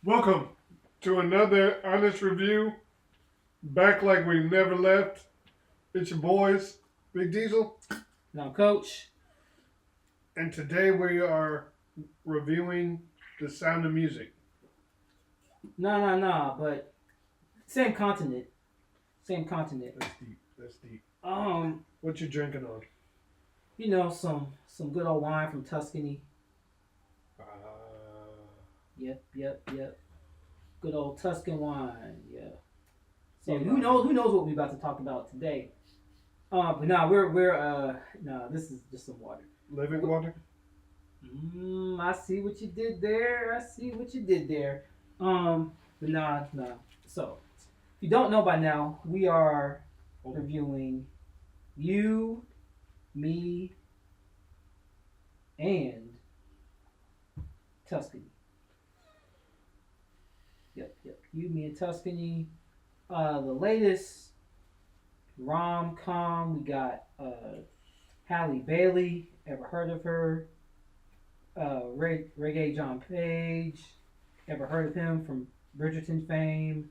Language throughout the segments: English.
Welcome to another honest review. Back like we never left. It's your boys, Big Diesel, Now, Coach, and today we are reviewing The Sound of Music. no, but same continent, same continent. That's deep. That's deep. Um, What you drinking on? some good old wine from Tuscany. Uh, Yep. Good old Tuscan wine. Yeah. So you who knows what we're about to talk about today? But nah, we're nah. This is just some water. living water? I see what you did there. I see what you did there. But nah. So if you don't know by now, we are reviewing you, me, and Tuscany. Yep. You, me, and Tuscany. The latest rom com. We got Halle Bailey. Ever heard of her? Rege-Jean Page. Ever heard of him from Bridgerton fame?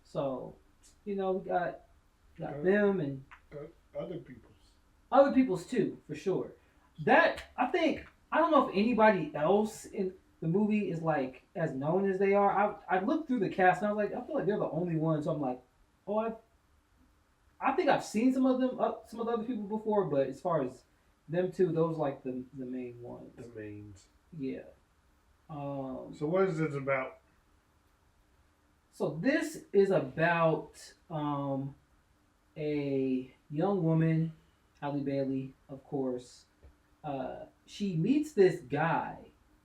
So, we got Got, them and got other people's. other people's too, for sure. That I don't know if anybody else in the movie is like as known as they are. I looked through the cast and I was like, I feel like they're the only ones. So I'm like, oh, I think I've seen some of them, some of the other people before, but as far as them two, those like the main ones. The mains. Yeah. So what is this about? So this is about a young woman, Halle Bailey, of course. She meets this guy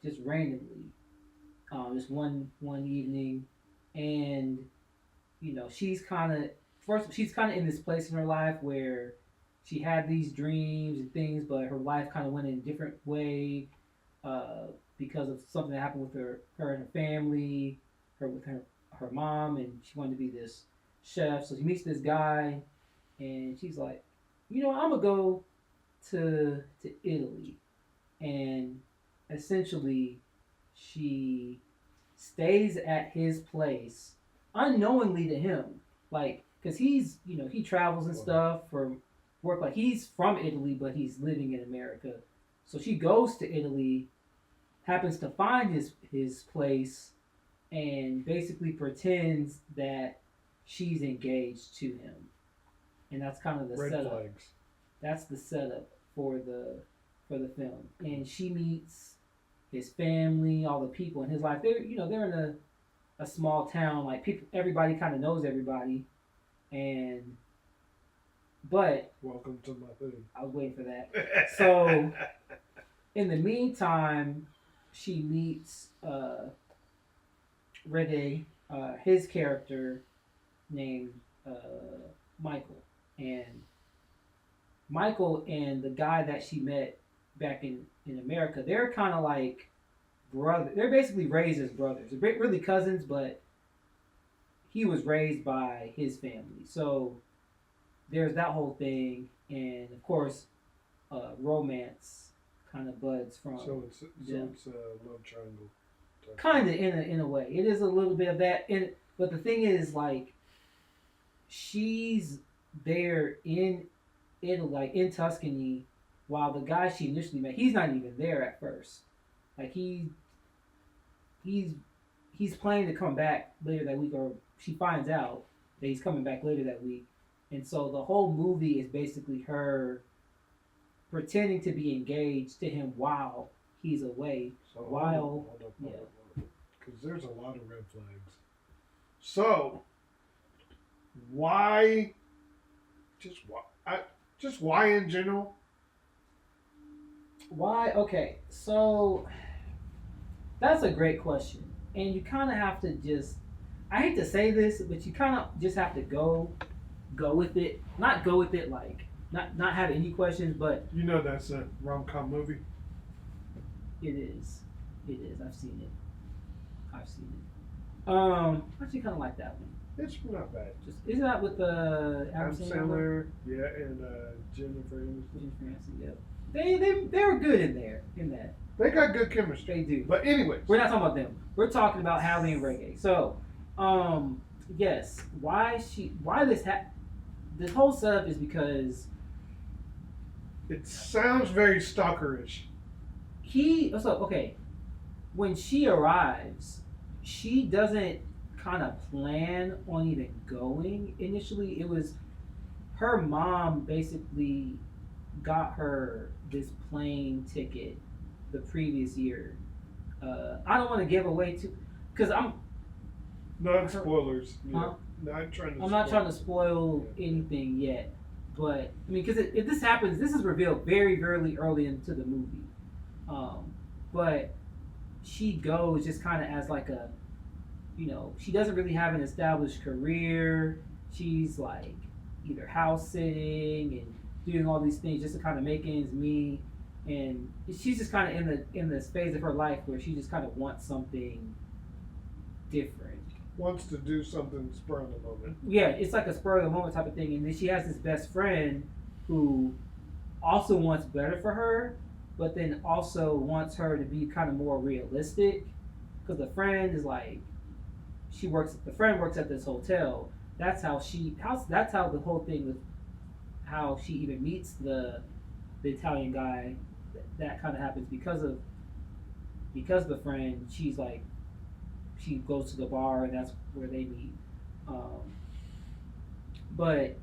just randomly, just one evening, and she's kind of in this place in her life where she had these dreams and things, but her life kind of went in a different way uh, because of something that happened with her and her family, her with her mom, and she wanted to be this chef. So she meets this guy, and she's like, I'm gonna go to Italy, and essentially she stays at his place unknowingly to him, like because he travels and stuff for work. Like he's from Italy, but he's living in America. So she goes to Italy, happens to find his place, and basically pretends that she's engaged to him, and that's kind of the Red setup. flags. That's the setup for the film, and she meets his family, all the people in his life. They're in a small town. Like people, everybody kind of knows everybody, and but Welcome to my hood. I was waiting for that. So in the meantime, she meets Rede, his character named Michael, and Michael and the guy that she met back in America, they're kind of like brother. They're basically raised as brothers. They're really cousins, but he was raised by his family. So there's that whole thing, and of course, romance kind of buds from them. It's a love triangle. Kind of in a way, it is a little bit of that. But the thing is, like, she's there in Italy, like in Tuscany, while the guy she initially met, he's not even there at first. Like he's he's planning to come back later that week, or she finds out that he's coming back later that week, and so the whole movie is basically her pretending to be engaged to him while he's away. So While yeah, because there's a lot of red flags. So why? Just why? Just why in general? why? Okay, so that's a great question, and you kind of have to just. I hate to say this, but you kind of just have to go with it. Not go with it like not have any questions, but You know that's a rom com movie. it is. It is. I've seen it. I've seen it. I actually kind of like that one. It's not bad. Just isn't that with the Adam Adam Sandler? Sandler, yeah, and Jennifer Aniston. Jennifer Aniston. Yeah. They were good in there in that. They got good chemistry. They do. But anyways, We're not talking about them. We're talking about Halle and Reggae. So, yes, this whole setup is because it sounds very stalkerish. okay, when she arrives, she doesn't kind of plan on even going initially. It was her mom basically got her this plane ticket the previous year. I don't want to give away too, because Non spoilers. huh? Not trying to I'm not trying to spoil. spoil anything yet, but I mean, because if this happens, this is revealed very, very early into the movie. But she goes just kind of as like a, she doesn't really have an established career. She's like either house sitting and doing all these things just to kind of make ends meet, and she's just kind of in this phase of her life where she just kind of wants something different. Wants to do something spur of the moment. Yeah, it's like a spur of the moment type of thing. And then she has this best friend who also wants better for her, but then also wants her to be kind of more realistic. Because the friend is like, the friend works at this hotel. That's how the whole thing with how she even meets the Italian guy. That kind of happens because the friend. She's like, she goes to the bar and that's where they meet. Um, but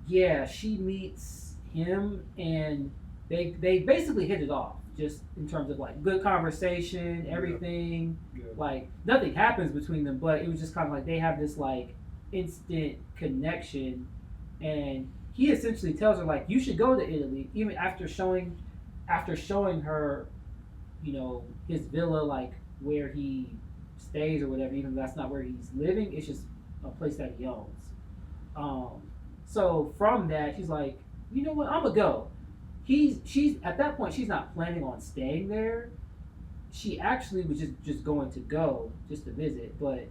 yeah, she meets him and they basically hit it off just in terms of like good conversation, everything. Yeah. Like nothing happens between them, but it was just kind of like they have this like instant connection, and he essentially tells her like you should go to Italy, even after showing her, his villa, like where he stays or whatever, even though that's not where he's living. It's just a place that he owns. Um, so from that, she's like, you know what, I'm gonna go. She's at that point, she's not planning on staying there. She actually was just going to go just to visit, but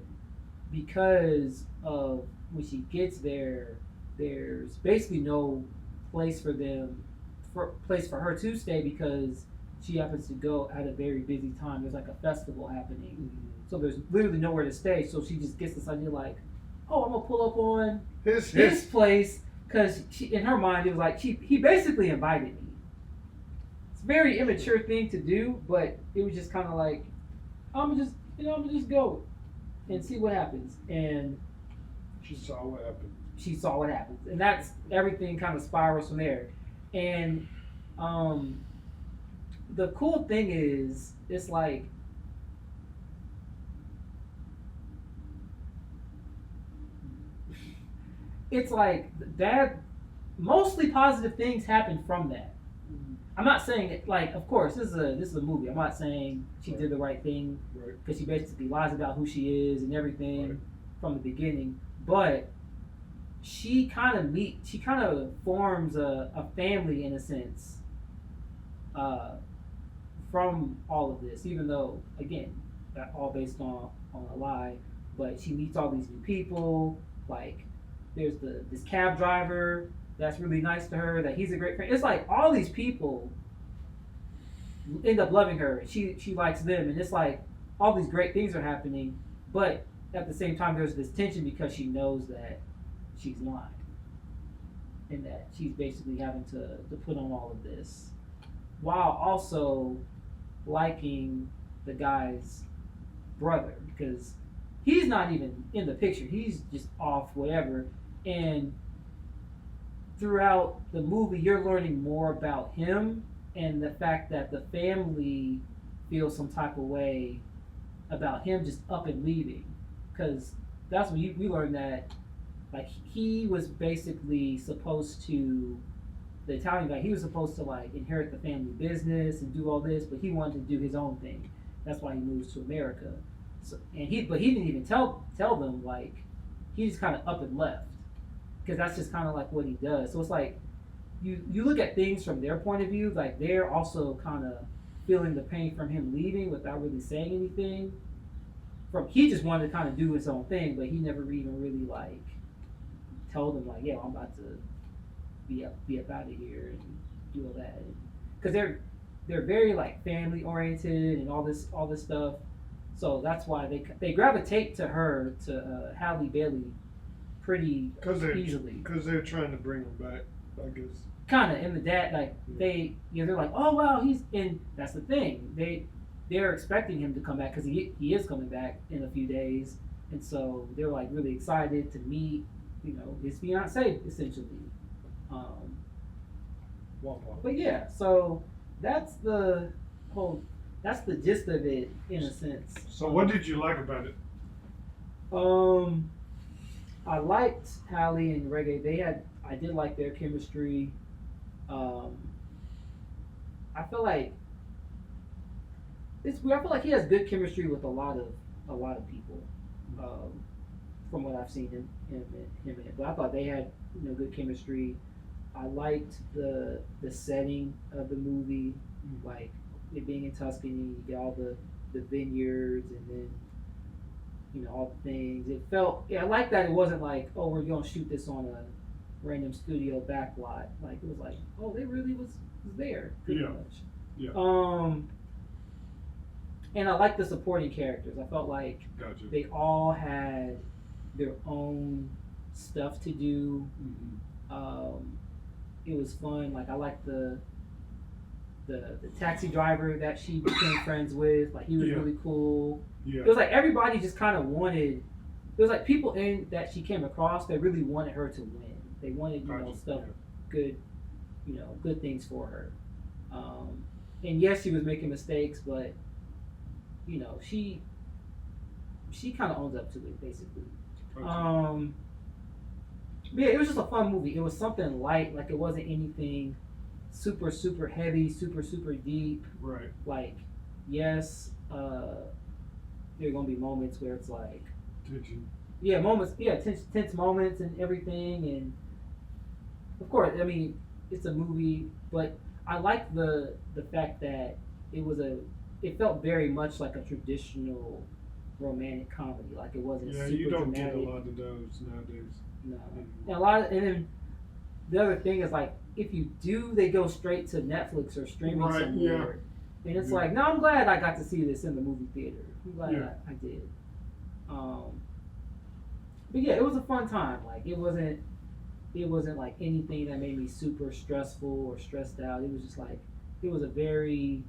because of when she gets there, there's basically no place for them, place for her to stay because she happens to go at a very busy time. There's like a festival happening, so there's literally nowhere to stay. So she just gets this idea like, oh, I'm gonna pull up on his place because in her mind it was like he basically invited me. It's a very immature thing to do, but it was just kind of like I'm gonna just go and see what happens. And She saw what happened. she saw what happens, and that's everything kind of spirals from there. And um, the cool thing is, it's like that. Mostly positive things happen from that. I'm not saying it like, of course, this is a movie. I'm not saying she did the right thing Right. because she basically lies about who she is and everything Right. from the beginning. But she kind of forms a family in a sense, uh, from all of this. Even though again, that all based on a lie. But she meets all these new people. Like there's this cab driver that's really nice to her. That he's a great friend. It's like all these people end up loving her. She likes them, and it's like all these great things are happening. But at the same time, there's this tension because she knows that she's lying, and that she's basically having to put on all of this while also liking the guy's brother because he's not even in the picture. He's just off whatever. And throughout the movie, you're learning more about him and the fact that the family feels some type of way about him just up and leaving. Because that's when we learned that, like, he was basically supposed to, the Italian guy, he was supposed to, like, inherit the family business and do all this, but he wanted to do his own thing. That's why he moves to America. So, but he didn't even tell them, like, he just kind of up and left because that's just kind of like what he does. So it's like you look at things from their point of view, like they're also kind of feeling the pain from him leaving without really saying anything. He just wanted to kind of do his own thing, but he never even really like told them like, yeah, I'm about to be up out of here and do all that because they're very like family oriented and all this stuff. So that's why they gravitate to her to Halle Bailey pretty easily. Because they're trying to bring him back, I guess. Kind of, and the dad like they're like, oh wow, he's in. That's the thing. They're expecting him to come back because he is coming back in a few days, and so they're like really excited to meet his fiance essentially. Um, Wow, wow. but yeah, so that's the whole that's the gist of it in a sense. So what did you like about it? Um, I liked Halle and Reggae. I did like their chemistry. Um, I feel like it's weird. I feel like he has good chemistry with a lot of people, from what I've seen him in it. But I thought they had good chemistry. I liked the setting of the movie, like it being in Tuscany. You get all the vineyards and then all the things. It felt I like that it wasn't like, oh, we're gonna shoot this on a random studio backlot. Like it was like, oh, they really was there pretty much. Yeah. And I like the supporting characters. I felt like Gotcha. they all had their own stuff to do. It was fun. Like I liked the taxi driver that she became friends with. Like he was really cool. Yeah. It was like everybody just kind of wanted. It was like people that she came across that really wanted her to win. They wanted stuff good, good things for her. And yes, she was making mistakes, but she kind of owns up to it basically. Gotcha. But yeah, it was just a fun movie. It was something light, like it wasn't anything super super heavy, super super deep. Right. Like yes, there are gonna be moments where it's like tension. Yeah, moments. Yeah, tense moments and everything, and of course, I mean, it's a movie, but I like the fact that it felt very much like a traditional romantic comedy. Like it wasn't super you don't dramatic. get a lot of those nowadays. No, and then the other thing is like if you do, they go straight to Netflix or streaming somewhere, and it's like, no, I'm glad I got to see this in the movie theater. I'm glad I did. But yeah, it was a fun time. Like it wasn't like anything that made me super stressful or stressed out. It was just like it was a very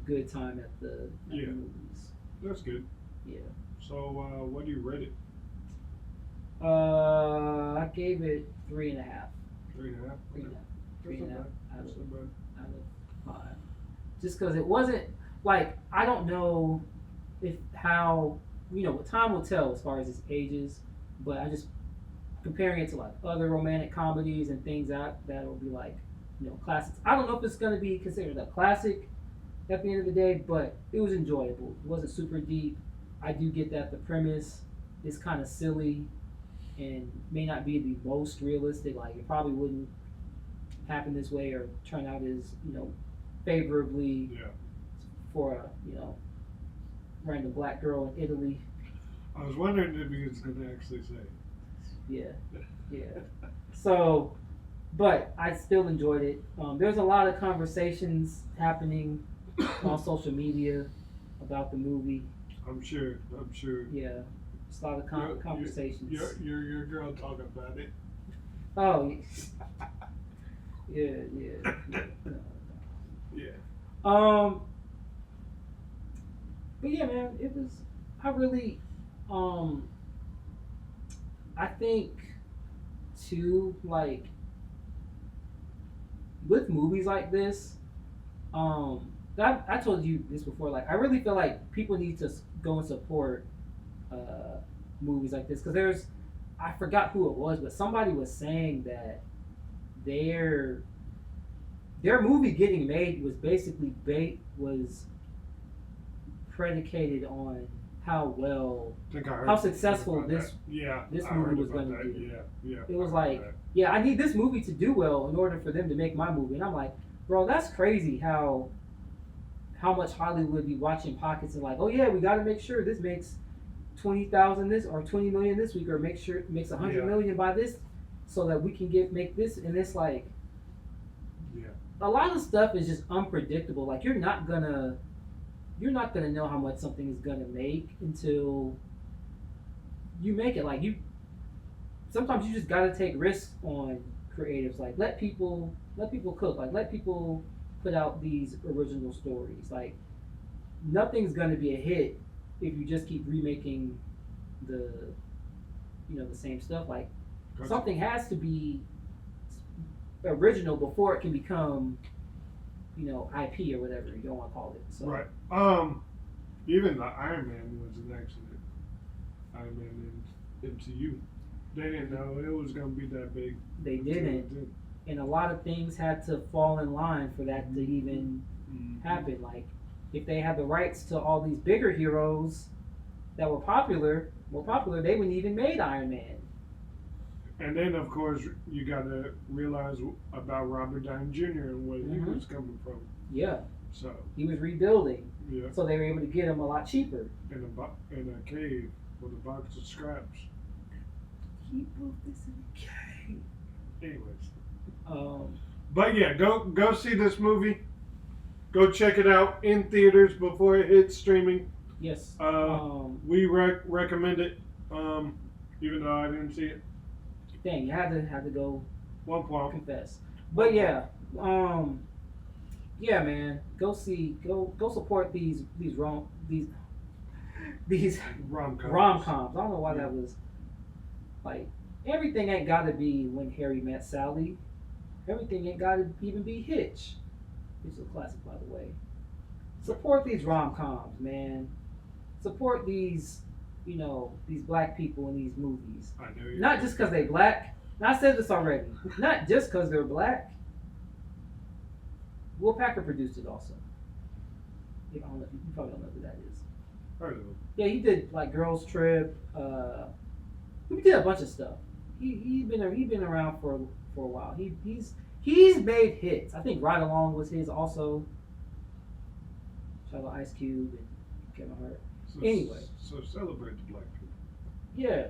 good time at the movies. That's good. Yeah. So what do you rate it? I gave it 3.5. 3.5. 3.5 out of 5. Just because it wasn't like I don't know if how time will tell as far as its ages, but I just comparing it to like other romantic comedies and things that'll be like classics. I don't know if it's gonna be considered a classic at the end of the day, but it was enjoyable. It wasn't super deep. I do get that the premise is kind of silly and may not be the most realistic. Like it probably wouldn't happen this way or turn out as favorably for a random black girl in Italy. I was wondering if he was going to actually say. Yeah. So, but I still enjoyed it. There's a lot of conversations happening on social media about the movie. I'm sure. Yeah, just a lot of conversations. Your girl talking about it. Oh, yeah. Yeah. But yeah, man, it was. I really, I think, too, like with movies like this, I told you this before. Like, I really feel like people need to go and support movies like this because I forgot who it was, but somebody was saying that their movie getting made was basically was predicated on how successful this movie was going to do. Yeah. It was like, I need this movie to do well in order for them to make my movie, and I'm like, bro, that's crazy how much Hollywood be watching pockets and like, oh yeah, we got to make sure this makes 20,000 this or 20 million this week, or make sure it makes 100 million by this, so that we can make this, and it's like, a lot of stuff is just unpredictable. Like you're not gonna know how much something is gonna make until you make it. Like you sometimes you just gotta take risks on creatives. Like let people cook. Like let people put out these original stories. Like nothing's gonna be a hit if you just keep remaking the the same stuff. Like Gotcha. something has to be original before it can become IP or whatever you don't want to call it. So Right. Even the Iron Man was an accident. Iron Man in MCU. They didn't know it was gonna be that big. they didn't, and a lot of things had to fall in line for that to even happen. Like if they had the rights to all these bigger heroes that were more popular, they wouldn't even made Iron Man. And then, of course, you got to realize about Robert Downey Jr. and where he was coming from. Yeah, So, he was rebuilding, yeah, so they were able to get him a lot cheaper. in a cave with a box of scraps. He put this in a cave. Anyways, but yeah, go see this movie. Go check it out in theaters before it hits streaming. Yes. We recommend it, even though I didn't see it. Dang, you had to go One point. confess. But yeah, yeah, man, go support these Rom-coms. rom-coms. I don't know why that was like everything ain't got to be When Harry Met Sally. Everything ain't got to even be Hitch. It's a classic, by the way. Support these rom-coms, man. Support these these black people in these movies. I know you. Not just because they black. And I said this already. Not just because they're black. Will Packer produced it also. You probably don't know who that is. Heard of him. Yeah, he did like Girls Trip. He did a bunch of stuff. He's been around for a while. He's made hits. I think Ride Along was his also. Shout out Ice Cube and Kevin Hart. Anyway. So celebrate the black people. Yeah.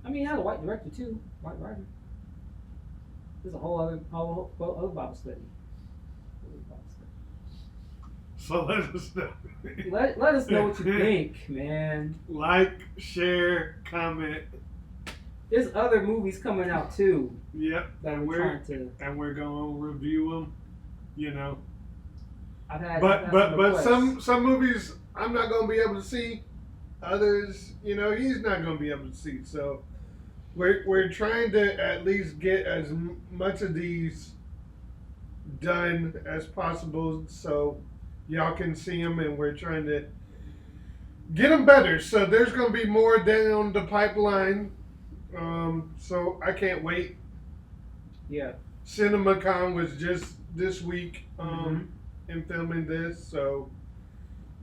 I mean, he had a white director too, white writer. There's a whole other Bible study. So let us know. Let us know what you think, man. Like, share, comment. There's other movies coming out too. Yep. That we're trying to. And we're gonna review them. You know. I've had. But some movies I'm not gonna be able to see. Others, he's not gonna be able to see. So we're trying to at least get as much of these done as possible, so y'all can see them, and we're trying to get them better. So there's gonna be more down the pipeline. So I can't wait. Yeah. CinemaCon was just this week. In filming this, so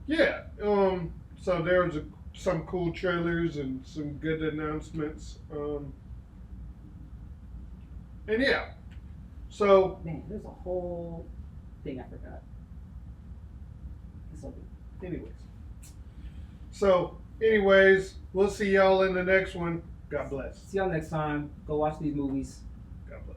yeah. So there was some cool trailers and some good announcements. And yeah. So man, there's a whole thing I forgot. Anyways. So, anyways, we'll see y'all in the next one. God bless. See y'all next time. Go watch these movies. God bless.